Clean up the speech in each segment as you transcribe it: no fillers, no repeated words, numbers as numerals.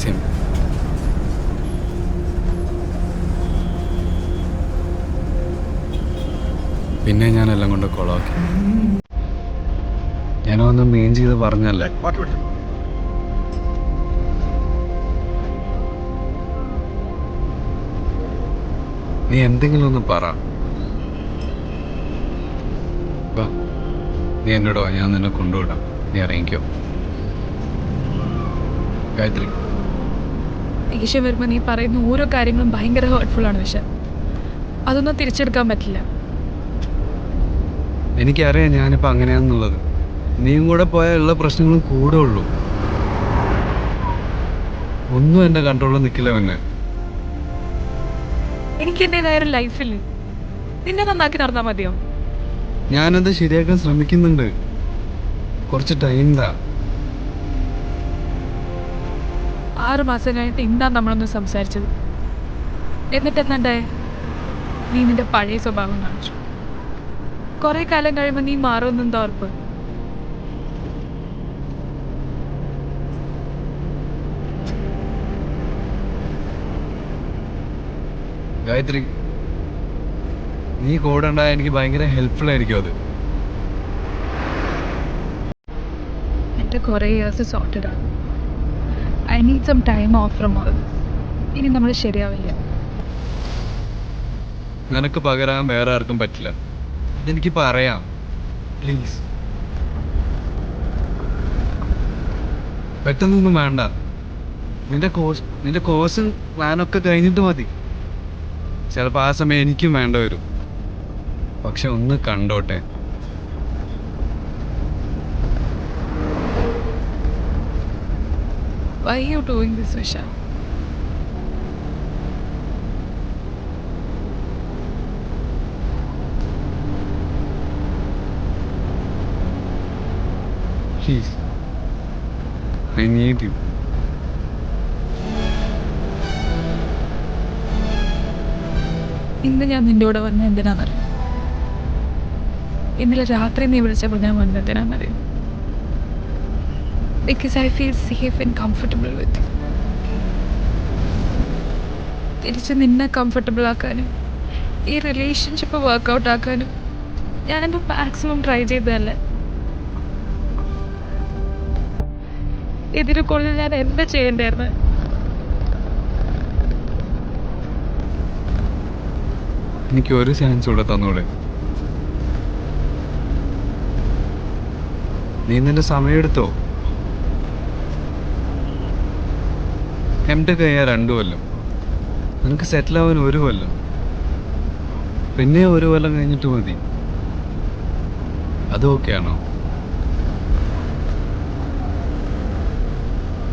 Same. പിന്നെ ഞാനെല്ലാം കൊണ്ട് കൊളാക്കി. ഞാനൊന്നും മെയിൻ ചെയ്ത് പറഞ്ഞല്ലേ. നീ എന്തെങ്കിലും ഒന്ന് പറ. വാ, നീ എന്നോട് വാ, ഞാൻ നിന്നെ കൊണ്ടുവിടാം. നീ ഇറങ്ങിക്കോ. ഗായത്രി, ദേഷ്യം വരുമ്പോൾ നീ പറയുന്ന ഓരോ കാര്യങ്ങളും ഭയങ്കര ഹേർട്ട്ഫുള്ളാണ്. പക്ഷെ അതൊന്നും തിരിച്ചെടുക്കാൻ പറ്റില്ല. എനിക്കറിയാം ഞാനിപ്പോൾ അങ്ങനെയാണെന്നുള്ളത്. നീയും കൂടെ പോയാൽ ഉള്ള പ്രശ്നങ്ങളും കൂടെ ഉള്ളൂ. ഒന്നും എൻ്റെ കൺട്രോളിൽ നിൽക്കില്ല. പിന്നെ എനിക്ക് എൻ്റെതായ ഒരു ലൈഫിൽ നിന്നെ നന്നാക്കി നടന്നാൽ മതിയോ? ഞാനത് ശരിയാക്കാൻ ശ്രമിക്കുന്നുണ്ട്. കുറച്ച് ടൈം താ. 6 മാസം കഴിഞ്ഞിട്ട് ഇന്നാ നമ്മളൊന്ന് സംസാരിച്ചത്. എന്നിട്ട് എന്താണ്ടായേ? നീ നിന്റെ പഴയ സ്വഭാവം കാണിച്ചു. കുറെ കാലം കഴിയുമ്പോൾ നീ മാറുമെന്നെന്താ ഉറപ്പ്? ഗായത്രി, നീ കൂടെ ഉണ്ടായാൽ എനിക്ക് ഭയങ്കര ഹെൽപ്ഫുൾ ആയിരിക്കും അത്. എൻ്റെ കുറേ ഇയേഴ്സ് സോർട്ടഡ് ആണ്. I need some time off from all. ഇനി നമ്മൾ ശരിയാവില്ല. നിനക്ക് പകരാൻ വേറെ ആർക്കും പറ്റില്ല. അതെനിക്ക് പറയാം. പ്ലീസ്, പെട്ടെന്നൊന്നും വേണ്ട. നിന്റെ കോഴ്സ് പ്ലാനൊക്കെ കഴിഞ്ഞിട്ട് മതി. ചിലപ്പോൾ ആ സമയം എനിക്കും വേണ്ട വരും. പക്ഷെ ഒന്ന് കണ്ടോട്ടെ. Why are you doing this, Vishal? Please, I need you. ഇന്ന് ഞാൻ നിൻ്റെ കൂടെ വന്നത് എന്തിനാണെന്നറിയും? ഇന്നലെ രാത്രി നീ വിളിച്ചപ്പോൾ ഞാൻ വന്നത് എന്തിനാണെന്നറിയും? Because I feel safe and comfortable with you. തിരിച്ച് നിന്നെ കംഫർട്ടബിൾ ആക്കാനും ഈ റിലേഷൻഷിപ്പ് വർക്കൗട്ട് ആക്കാനും ഞാനെൻ്റെ മാക്സിമം ട്രൈ ചെയ്തതല്ലേ. ഇതിന് കൂടുതൽ ഞാൻ എന്താ ചെയ്യേണ്ടായിരുന്നു? എനിക്ക് ഒരു ചാൻസ് കൂടെ തന്നൂടെ? നീ നിന്റെ സമയം എടുത്തോ. എംടെ കഴിയാൻ 2 കൊല്ലം, നിനക്ക് സെറ്റിൽ ആവാൻ 1 കൊല്ലം, പിന്നെ 1 കൊല്ലം കഴിഞ്ഞിട്ട് മതി. അത് ഓക്കെയാണോ?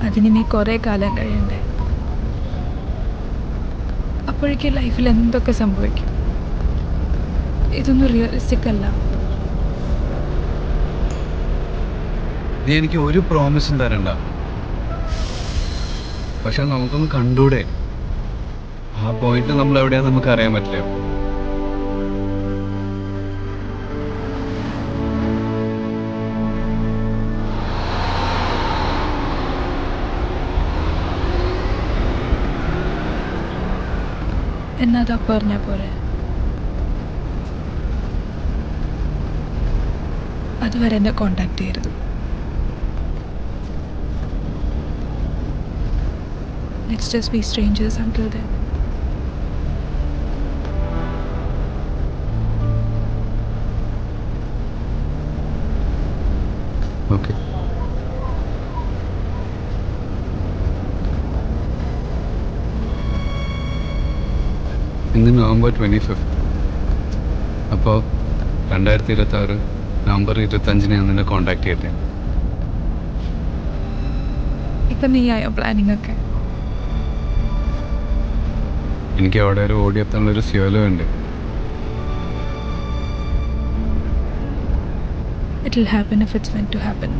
അതിന് നീ കുറേ കാലം കഴിയണ്ടേ? അപ്പോഴേക്കും ലൈഫിൽ എന്തൊക്കെ സംഭവിക്കും? ഇതൊന്നും റിയലിസ്റ്റിക് അല്ല. നീ എനിക്ക് ഒരു പ്രോമിസും തരണ്ട. പക്ഷെ നമുക്കൊന്ന് കണ്ടൂടെ? ആ പോയിന്റ് നമ്മൾ എവിടെയാന്ന് നമുക്ക് അറിയാൻ പറ്റില്ല. എന്നാ പറഞ്ഞാൽ പോരെ? അതുവരെ എന്നെ കോണ്ടാക്ട് ചെയ്യരുത്. Let's just be strangers until then. Okay. ഇന്ന് November 25. അപ്പോൾ 2026 November 25 ഞാൻ നിന്നെ കോണ്ടാക്ട് ചെയ്യട്ടെ. ഇപ്പം നീ ആയോ പ്ലാനിങ് ഒക്കെ? എനിക്ക് അവിടെ ഒരു ഓടിയെത്താനുള്ളൊരു ഫ്യൂലും ഉണ്ട്. It'll happen if it's meant to happen.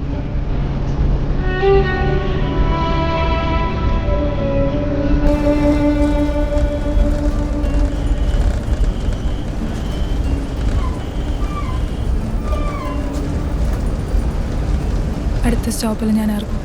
അടുത്ത സ്റ്റോപ്പിൽ ഞാൻ ഇറങ്ങും.